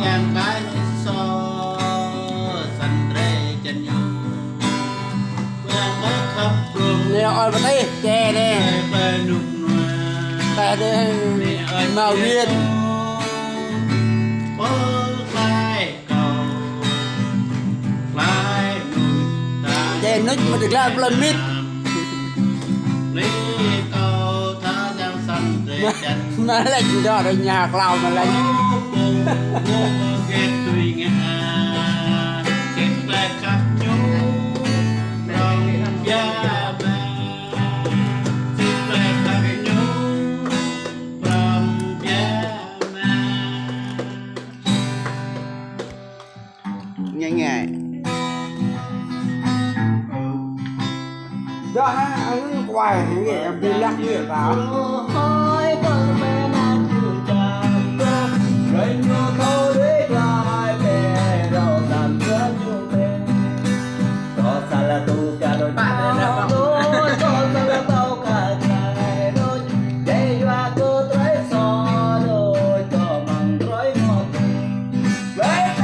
yang cái so sanh rê chân nhau yang cái khắp rùm nè ơi mà thấy chè nè về nụ ta đây màu viên bơ khai cầu lai nụi ta chè nít mà được làm lên mít lý cầu tha giang sanh rê chân mà lại đó rồi nhà cào mà lại ghét tùy ngã kết lại khắp nhú lòng gia bà kết lại khắp nhú lòng gia bà nhẹ nhẹ đó anh quay cái em đi lắc như đó hỏi con mẹ nàng chưa chàng rồi nhô câu để lại về đâu làm rất nhiều bên có sao là tu cả đôi đôi có sao là tao cả ngày đôi để qua cô tới so đôi cho măng rối ngọt baby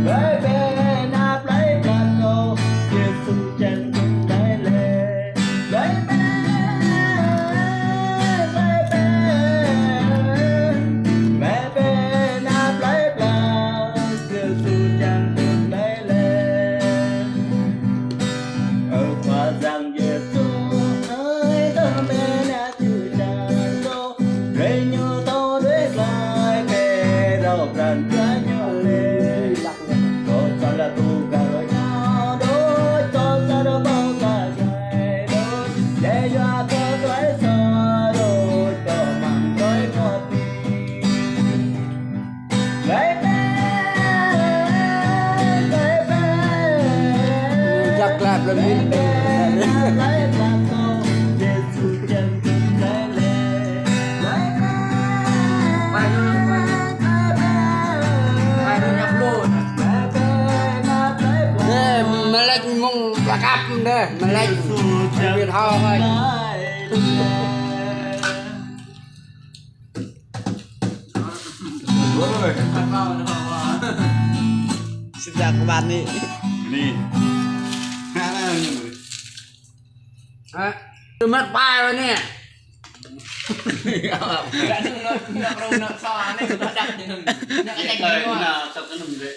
baby nạp lấy bàn câu chia sung chân cùng lấy lệ baby baby nạp lấy bàn chia sung chân cùng lấy lệ ở qua rằng về tu ơi tớ mẹ đã chữ tràn đô rê nhô tao đuết lại mẹ đâu rằn ra nhô lệ có sao là tu cả rồi nhau đôi cho sao đâu bao cả ngày đôi để cho cơ tuổi xa đôi cho mặn đôi ngọt chắc là lên mít mà lên mông bạc áp đây mà lên việt ho thôi xin chào các bạn đi Nih, mana ini? tôi mất bài rồi nè Nggak perlu nak soalnya udah ada. Nggak Kayak kayak nah, satu enam deh.